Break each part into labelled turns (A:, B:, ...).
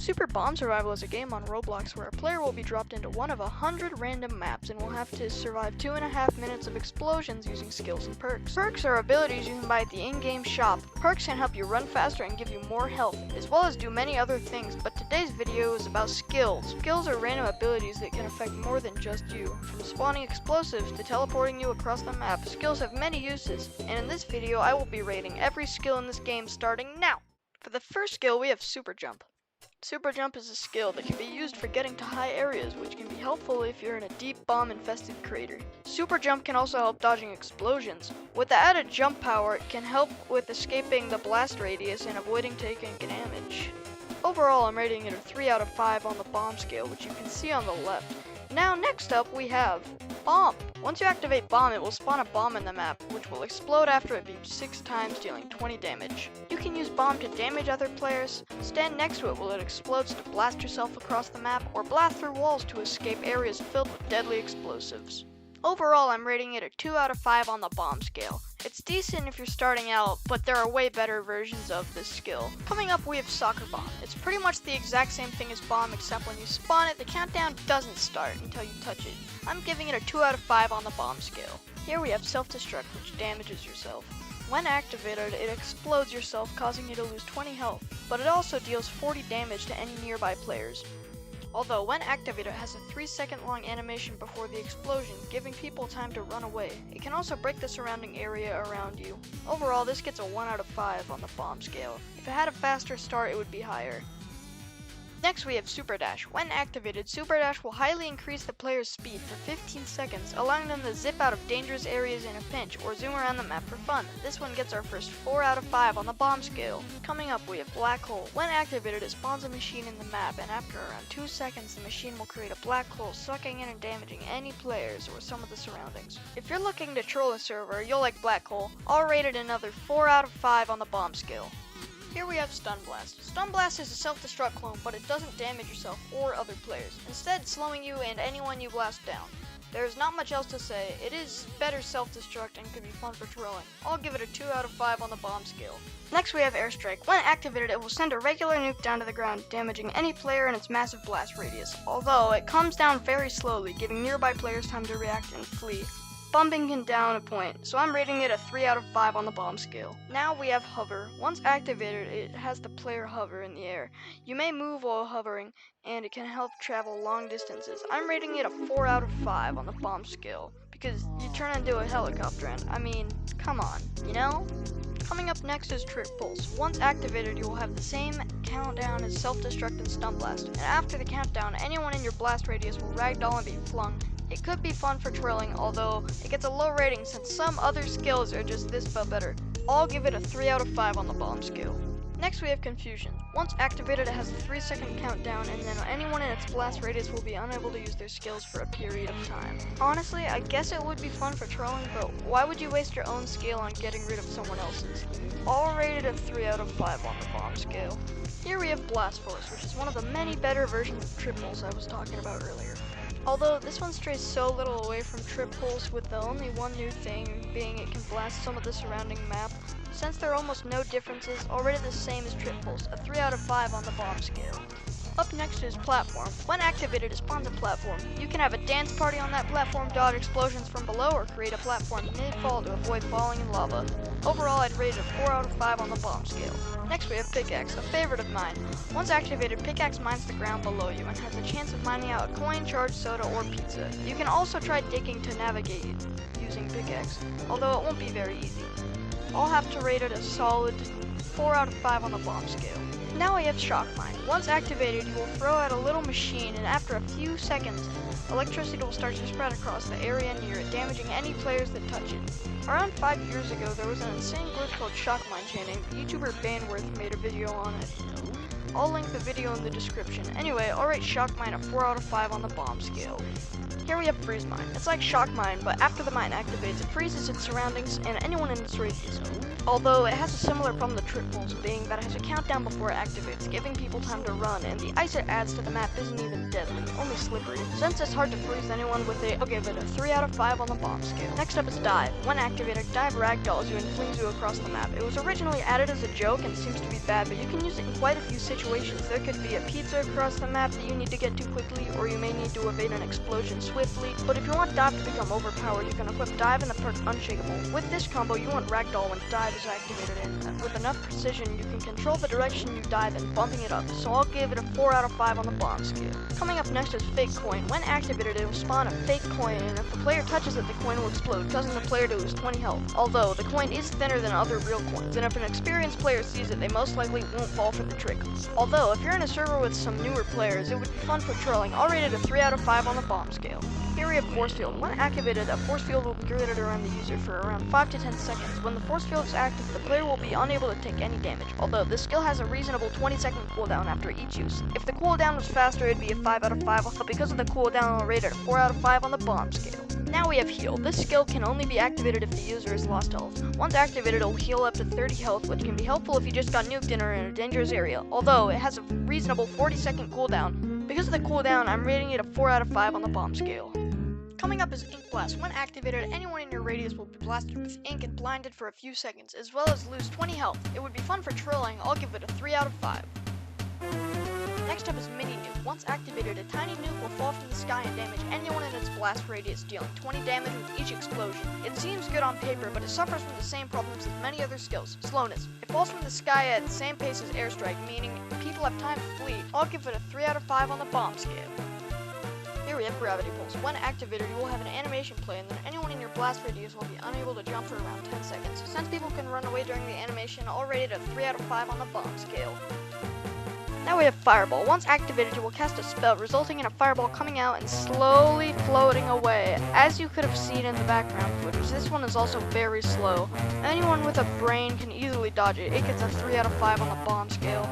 A: Super Bomb Survival is a game on Roblox where a player will be dropped into one of 100 random maps and will have to survive 2.5 minutes of explosions using skills and perks. Perks are abilities you can buy at the in-game shop. Perks can help you run faster and give you more health, as well as do many other things, but today's video is about skills. Skills are random abilities that can affect more than just you. From spawning explosives to teleporting you across the map, skills have many uses, and in this video I will be rating every skill in this game starting now. For the first skill we have Super Jump. Super Jump is a skill that can be used for getting to high areas, which can be helpful if you're in a deep bomb-infested crater. Super Jump can also help dodging explosions. With the added jump power, it can help with escaping the blast radius and avoiding taking damage. Overall, I'm rating it a 3 out of 5 on the bomb scale, which you can see on the left. Now, next up, we have Bomb. Once you activate Bomb, it will spawn a bomb in the map, which will explode after it beeps 6 times, dealing 20 damage. You can use Bomb to damage other players, stand next to it while it explodes to blast yourself across the map, or blast through walls to escape areas filled with deadly explosives. Overall, I'm rating it a 2 out of 5 on the bomb scale. It's decent if you're starting out, but there are way better versions of this skill. Coming up, we have Soccer Bomb. It's pretty much the exact same thing as Bomb, except when you spawn it, the countdown doesn't start until you touch it. I'm giving it a 2 out of 5 on the bomb scale. Here we have Self-Destruct, which damages yourself. When activated, it explodes yourself, causing you to lose 20 health, but it also deals 40 damage to any nearby players. Although, when activated, it has a 3-second long animation before the explosion, giving people time to run away. It can also break the surrounding area around you. Overall, this gets a 1 out of 5 on the bomb scale. If it had a faster start, it would be higher. Next, we have Super Dash. When activated, Super Dash will highly increase the player's speed for 15 seconds, allowing them to zip out of dangerous areas in a pinch or zoom around the map for fun. This one gets our first 4 out of 5 on the bomb scale. Coming up, we have Black Hole. When activated, it spawns a machine in the map, and after around 2 seconds, the machine will create a black hole, sucking in and damaging any players or some of the surroundings. If you're looking to troll a server, you'll like Black Hole. I'll rate it another 4 out of 5 on the bomb scale. Here we have Stun Blast. Stun Blast is a self-destruct clone, but it doesn't damage yourself or other players, instead slowing you and anyone you blast down. There's not much else to say. It is better self-destruct and could be fun for trolling. I'll give it a 2 out of 5 on the bomb scale. Next we have Airstrike. When activated, it will send a regular nuke down to the ground, damaging any player in its massive blast radius. Although, it comes down very slowly, giving nearby players time to react and flee. Bumping can down a point, so I'm rating it a 3 out of 5 on the bomb scale. Now we have Hover. Once activated, it has the player hover in the air. You may move while hovering, and it can help travel long distances. I'm rating it a 4 out of 5 on the bomb scale, because you turn into a helicopter and, I mean, come on, you know? Coming up next is Trip Pulse. Once activated, you will have the same countdown as Self-Destruct and Stun Blast, and after the countdown, anyone in your blast radius will ragdoll and be flung. It could be fun for trolling, although it gets a low rating since some other skills are just this but better. I'll give it a 3 out of 5 on the bomb scale. Next we have Confusion. Once activated, it has a 3-second countdown, and then anyone in its blast radius will be unable to use their skills for a period of time. Honestly, I guess it would be fun for trolling, but why would you waste your own skill on getting rid of someone else's? I'll rate it a 3 out of 5 on the bomb scale. Here we have Blast Force, which is one of the many better versions of Triples I was talking about earlier. Although this one strays so little away from Trip Pulse, with the only one new thing being it can blast some of the surrounding map. Since there are almost no differences, already the same as Trip Pulse, a 3 out of 5 on the bomb scale. Up next is Platform. When activated, it spawns a platform. You can have a dance party on that platform, dodge explosions from below, or create a platform mid-fall to avoid falling in lava. Overall, I'd rate it a 4 out of 5 on the bomb scale. Next we have Pickaxe, a favorite of mine. Once activated, Pickaxe mines the ground below you and has a chance of mining out a coin, charge, soda, or pizza. You can also try digging to navigate using Pickaxe, although it won't be very easy. I'll have to rate it a solid 4 out of 5 on the bomb scale. Now we have Shock Mine. Once activated, you will throw out a little machine, and after a few seconds, electricity will start to spread across the area near it, damaging any players that touch it. Around 5 years ago, there was an insane glitch called Shock Mine chaining. YouTuber Banworth made a video on it. I'll link the video in the description. Anyway, I'll rate Shock Mine a 4 out of 5 on the bomb scale. Here we have Freeze Mine. It's like Shock Mine, but after the mine activates, it freezes its surroundings and anyone in its radius. although it has a similar problem to trick pulls, being that it has a countdown before it activates, giving people time to run, and the ice it adds to the map isn't even deadly, only slippery. Since it's hard to freeze anyone with it, I'll give it a 3 out of 5 on the bomb scale. Next up is Dive. When activated, Dive ragdolls you and flings you across the map. It was originally added as a joke and seems to be bad, but you can use it in quite a few situations. There could be a pizza across the map that you need to get to quickly, or you may need to evade an explosion swiftly, but if you want Dive to become overpowered, you can equip Dive and the perk Unshakable. With this combo, you want Ragdoll when Dive is activated, and with enough precision, you can control the direction you dive in, bumping it up, so I'll give it a 4 out of 5 on the bomb scale. Coming up next is Fake Coin. When activated, it will spawn a fake coin, and if the player touches it, the coin will explode, causing the player to lose 20 health. Although, the coin is thinner than other real coins, and if an experienced player sees it, they most likely won't fall for the trick. Although, if you're in a server with some newer players, it would be fun for trolling. I'll rate it a 3 out of 5 on the bomb scale. Here we have Force Field. When activated, a force field will be created around the user for around 5 to 10 seconds. When the force field is active, the player will be unable to take any damage, although this skill has a reasonable 20-second cooldown after each use. If the cooldown was faster, it'd be a 5 out of 5, but because of the cooldown, I'll rate it a 4 out of 5 on the bomb scale. Now we have Heal. This skill can only be activated if the user has lost health. Once activated, it will heal up to 30 health, which can be helpful if you just got nuked and are in a dangerous area, although it has a reasonable 40-second cooldown. Because of the cooldown, I'm rating it a 4 out of 5 on the bomb scale. Coming up is Ink Blast. When activated, anyone in your radius will be blasted with ink and blinded for a few seconds, as well as lose 20 health. It would be fun for trolling. I'll give it a 3 out of 5. Next up is Mini Nuke. Once activated, a tiny nuke will fall from the sky and damage anyone in its blast radius, dealing 20 damage with each explosion. It seems good on paper, but it suffers from the same problems as many other skills. Slowness. It falls from the sky at the same pace as airstrike, meaning people have time to flee. I'll give it a 3 out of 5 on the bomb scale. Here we have Gravity Pulse. When activated, you will have an animation play, and then anyone in your blast radius will be unable to jump for around 10 seconds. Since people can run away during the animation, I'll rate it a 3 out of 5 on the bomb scale. Now we have Fireball. Once activated, you will cast a spell, resulting in a fireball coming out and slowly floating away. As you could have seen in the background footage, this one is also very slow. Anyone with a brain can easily dodge it. It gets a 3 out of 5 on the bomb scale.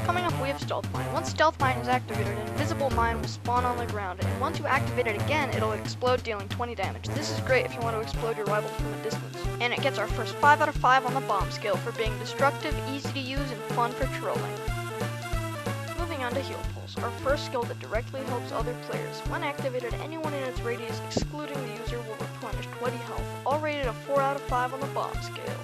A: Coming up, we have Stealth Mine. Once Stealth Mine is activated, an invisible mine will spawn on the ground, and once you activate it again, it'll explode, dealing 20 damage. This is great if you want to explode your rivals from a distance. And it gets our first 5 out of 5 on the bomb scale for being destructive, easy to use, and fun for trolling. Moving on to Heal Pulse, our first skill that directly helps other players. When activated, anyone in its radius, excluding the user, will replenish 20 health. I'll rate it a 4 out of 5 on the bomb scale.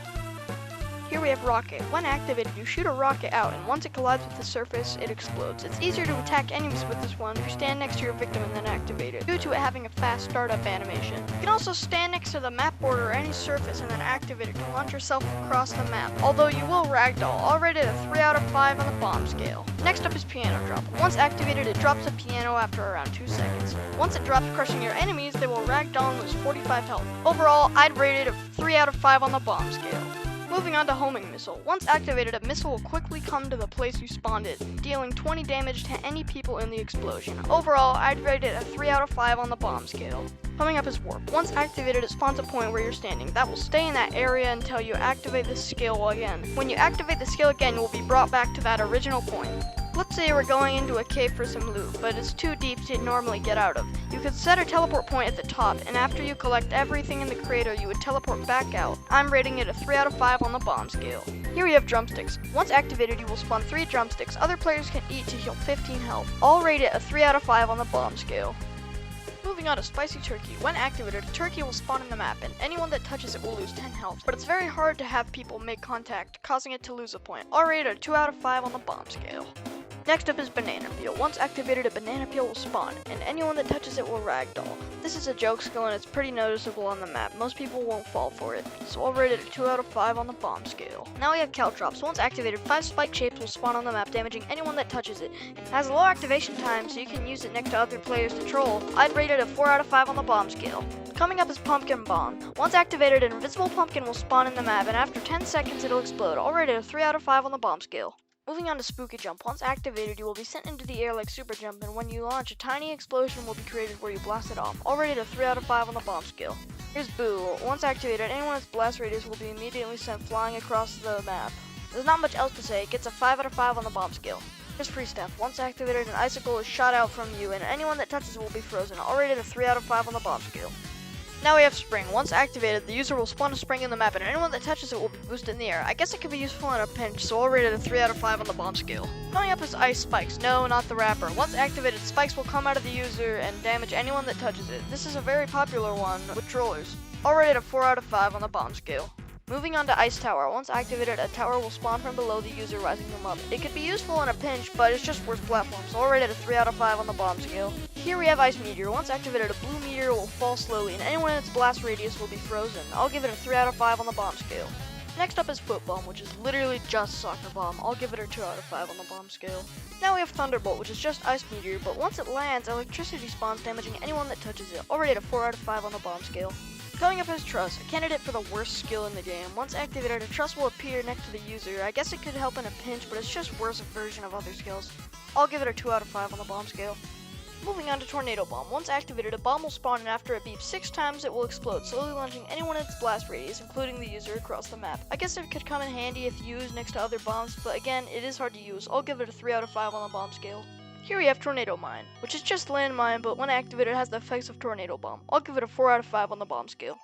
A: Here we have Rocket. When activated, you shoot a rocket out, and once it collides with the surface, it explodes. It's easier to attack enemies with this one if you stand next to your victim and then activate it, due to it having a fast startup animation. You can also stand next to the map border or any surface and then activate it to launch yourself across the map, although you will ragdoll. I'll rate it a 3 out of 5 on the bomb scale. Next up is Piano Drop. Once activated, it drops a piano after around 2 seconds. Once it drops, crushing your enemies, they will ragdoll and lose 45 health. Overall, I'd rate it a 3 out of 5 on the bomb scale. Moving on to Homing Missile. Once activated, a missile will quickly come to the place you spawned it, dealing 20 damage to any people in the explosion. Overall, I'd rate it a 3 out of 5 on the bomb scale. Coming up is Warp. Once activated, it spawns a point where you're standing. That will stay in that area until you activate the skill again. When you activate the skill again, you will be brought back to that original point. Let's say we're going into a cave for some loot, but it's too deep to normally get out of. You could set a teleport point at the top, and after you collect everything in the crater, you would teleport back out. I'm rating it a 3 out of 5 on the bomb scale. Here we have Drumsticks. Once activated, you will spawn 3 drumsticks other players can eat to heal 15 health. I'll rate it a 3 out of 5 on the bomb scale. Moving on to Spicy Turkey. When activated, a turkey will spawn in the map, and anyone that touches it will lose 10 health. But it's very hard to have people make contact, causing it to lose a point. I'll rate it a 2 out of 5 on the bomb scale. Next up is Banana Peel. Once activated, a banana peel will spawn, and anyone that touches it will ragdoll. This is a joke skill and it's pretty noticeable on the map. Most people won't fall for it, so I'll rate it a 2 out of 5 on the bomb scale. Now we have Caltrops. Once activated, 5 spike shapes will spawn on the map, damaging anyone that touches it. It has a low activation time, so you can use it next to other players to troll. I'd rate it a 4 out of 5 on the bomb scale. Coming up is Pumpkin Bomb. Once activated, an invisible pumpkin will spawn in the map, and after 10 seconds it'll explode. I'll rate it a 3 out of 5 on the bomb scale. Moving on to Spooky Jump. Once activated, you will be sent into the air like Super Jump, and when you launch, a tiny explosion will be created where you blast it off. I'll rate it a 3 out of 5 on the bomb scale. Here's Boo. Once activated, anyone with blast radius will be immediately sent flying across the map. There's not much else to say. It gets a 5 out of 5 on the bomb scale. Here's Freeze Staff. Once activated, an icicle is shot out from you, and anyone that touches it will be frozen. I'll rate it a 3 out of 5 on the bomb scale. Now we have spring. Once activated, the user will spawn a spring in the map and anyone that touches it will be boosted in the air. I guess it could be useful in a pinch, so I'll rate it a 3 out of 5 on the bomb scale. Coming up is ice spikes. No, not the wrapper. Once activated, spikes will come out of the user and damage anyone that touches it. This is a very popular one with trollers. I'll rate it a 4 out of 5 on the bomb scale. Moving on to Ice Tower. Once activated, a tower will spawn from below the user, rising them up. It could be useful in a pinch, but it's just worse platform, so I'll rate it a 3 out of 5 on the bomb scale. Here we have Ice Meteor. Once activated, a blue meteor will fall slowly, and anyone in its blast radius will be frozen. I'll give it a 3 out of 5 on the bomb scale. Next up is Foot Bomb, which is literally just Soccer Bomb. I'll give it a 2 out of 5 on the bomb scale. Now we have Thunderbolt, which is just Ice Meteor, but once it lands, electricity spawns, damaging anyone that touches it. I'll rate it a 4 out of 5 on the bomb scale. Coming up is Truss, a candidate for the worst skill in the game. Once activated, a truss will appear next to the user. I guess it could help in a pinch, but it's just worse version of other skills. I'll give it a 2 out of 5 on the bomb scale. Moving on to Tornado Bomb. Once activated, a bomb will spawn, and after it beeps 6 times, it will explode, slowly launching anyone in its blast radius, including the user, across the map. I guess it could come in handy if used next to other bombs, but again, it is hard to use. I'll give it a 3 out of 5 on the bomb scale. Here we have Tornado Mine, which is just landmine, but when activated, it has the effects of Tornado Bomb. I'll give it a 4 out of 5 on the bomb scale.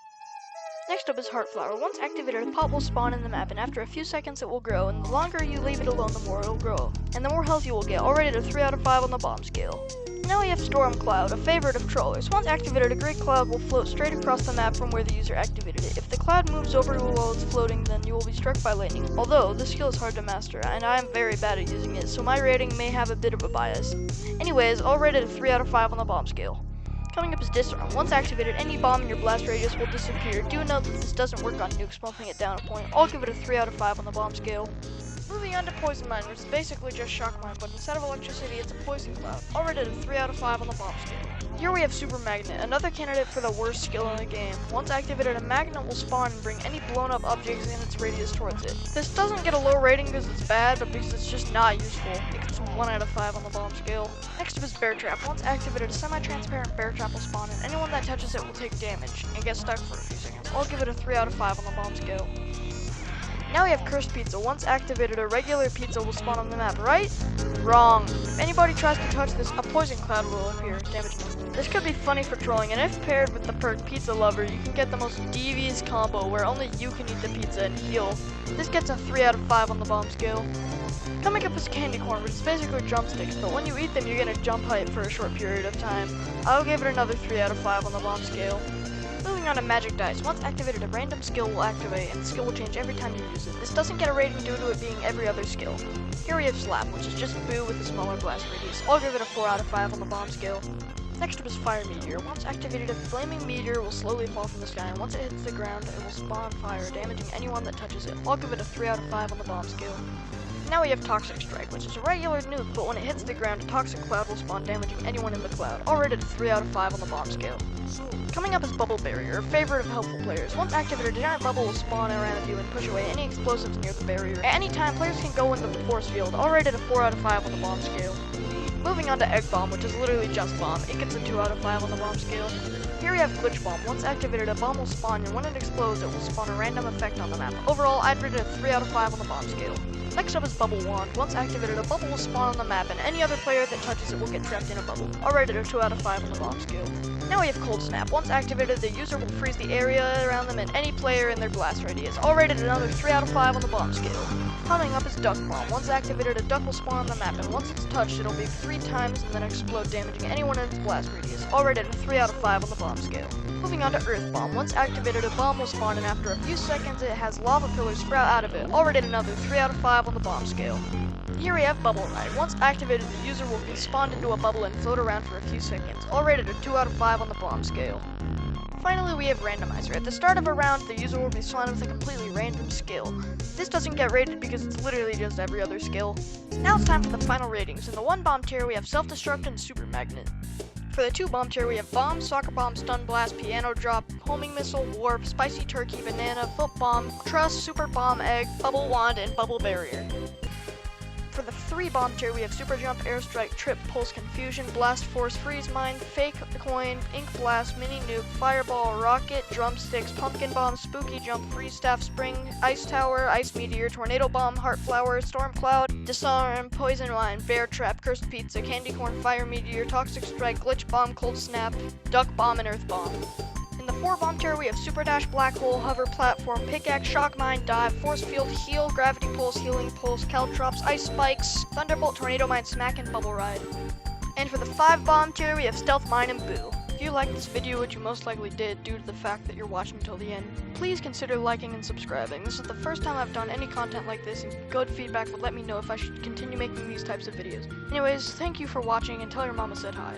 A: Next up is Heart Flower. Once activated, a pot will spawn in the map, and after a few seconds it will grow, and the longer you leave it alone, the more it will grow. And the more health you will get. I'll rate it a 3 out of 5 on the bomb scale. Now we have Storm Cloud, a favorite of trollers. Once activated, a gray cloud will float straight across the map from where the user activated it. If the cloud moves over while it's floating, then you will be struck by lightning. Although, this skill is hard to master, and I am very bad at using it, so my rating may have a bit of a bias. Anyways, I'll rate it a 3 out of 5 on the bomb scale. Coming up is Disarm. Once activated, any bomb in your blast radius will disappear. Do note that this doesn't work on nukes, bumping it down a point. I'll give it a 3 out of 5 on the bomb scale. Moving on to Poison Mine, which is basically just Shock Mine, but instead of electricity, it's a poison cloud. I'll rate it a 3 out of 5 on the bomb scale. Here we have Super Magnet, another candidate for the worst skill in the game. Once activated, a magnet will spawn and bring any blown up objects in its radius towards it. This doesn't get a low rating because it's bad, but because it's just not useful. It gets a 1 out of 5 on the bomb scale. Next up is Bear Trap. Once activated, a semi-transparent bear trap will spawn, and anyone that touches it will take damage and get stuck for a few seconds. I'll give it a 3 out of 5 on the bomb scale. Now we have Cursed Pizza. Once activated, a regular pizza will spawn on the map, right? Wrong. If anybody tries to touch this, a poison cloud will appear, damaging them. This could be funny for trolling, and if paired with the perk Pizza Lover, you can get the most devious combo where only you can eat the pizza and heal. This gets a 3 out of 5 on the bomb scale. Coming up is Candy Corn, which is basically drumsticks, but when you eat them, you get a jump height for a short period of time. I'll give it another 3 out of 5 on the bomb scale. Moving on to Magic Dice. Once activated, a random skill will activate, and the skill will change every time you use it. This doesn't get a rating due to it being every other skill. Here we have Slap, which is just Boo with a smaller blast radius. I'll give it a 4 out of 5 on the bomb scale. Next up is Fire Meteor. Once activated, a flaming meteor will slowly fall from the sky, and once it hits the ground, it will spawn fire, damaging anyone that touches it. I'll give it a 3 out of 5 on the bomb scale. Now we have Toxic Strike, which is a regular nuke, but when it hits the ground, a toxic cloud will spawn, damaging anyone in the cloud. I'll rate it a 3 out of 5 on the bomb scale. Coming up is Bubble Barrier, a favorite of helpful players. Once activated, a giant bubble will spawn around you and push away any explosives near the barrier. At any time, players can go into the force field. I'll rate it a 4 out of 5 on the bomb scale. Moving on to Egg Bomb, which is literally just bomb. It gets a 2 out of 5 on the bomb scale. Here we have Glitch Bomb. Once activated, a bomb will spawn, and when it explodes, it will spawn a random effect on the map. Overall, I'd rate it a 3 out of 5 on the bomb scale. Next up is Bubble Wand. Once activated, a bubble will spawn on the map, and any other player that touches it will get trapped in a bubble. I'll rate it a 2 out of 5 on the bomb scale. Now we have Cold Snap. Once activated, the user will freeze the area around them and any player in their blast radius. I'll rate it another 3 out of 5 on the bomb scale. Coming up is Duck Bomb. Once activated, a duck will spawn on the map, and once it's touched, it'll beep 3 times and then explode, damaging anyone in its blast radius. I'll rate it a 3 out of 5 on the bomb scale. Moving on to Earth Bomb. Once activated, a bomb will spawn, and after a few seconds, it has lava pillars sprout out of it. I'll rate it another 3 out of 5 on the bomb scale. Here we have Bubble Ride. Once activated, the user will be spawned into a bubble and float around for a few seconds. I'll rate it a 2 out of 5 on the bomb scale. Finally, we have Randomizer. At the start of a round, the user will be spawned with a completely random skill. This doesn't get rated because it's literally just every other skill. Now it's time for the final ratings. In the 1 bomb tier, we have Self-Destruct and Super Magnet. For the 2 bomb tier, we have Bomb, Soccer Bomb, Stun Blast, Piano Drop, Homing Missile, Warp, Spicy Turkey, Banana, Foot Bomb, Truss, Super Bomb Egg, Bubble Wand, and Bubble Barrier. For the 3 bomb tier, we have Super Jump, Airstrike, Trip, Pulse, Confusion, Blast Force, Freeze Mine, Fake Coin, Ink Blast, Mini Nuke, Fireball, Rocket, Drumsticks, Pumpkin Bomb, Spooky Jump, Freeze Staff, Spring, Ice Tower, Ice Meteor, Tornado Bomb, Heart Flower, Storm Cloud, Disarm, Poison Mine, Bear Trap, Cursed Pizza, Candy Corn, Fire Meteor, Toxic Strike, Glitch Bomb, Cold Snap, Duck Bomb, and Earth Bomb. In In the 4 bomb tier, we have Super Dash, Black Hole, Hover, Platform, Pickaxe, Shock Mine, Dive, Force Field, Heal, Gravity Pulse, Healing Pulse, Caltrops, Ice Spikes, Thunderbolt, Tornado Mine, Smack, and Bubble Ride. And for the 5 bomb tier, we have Stealth Mine and Boo. If you liked this video, which you most likely did due to the fact that you're watching till the end, please consider liking and subscribing. This is the first time I've done any content like this, and good feedback would let me know if I should continue making these types of videos. Anyways, thank you for watching, and tell your mama said hi.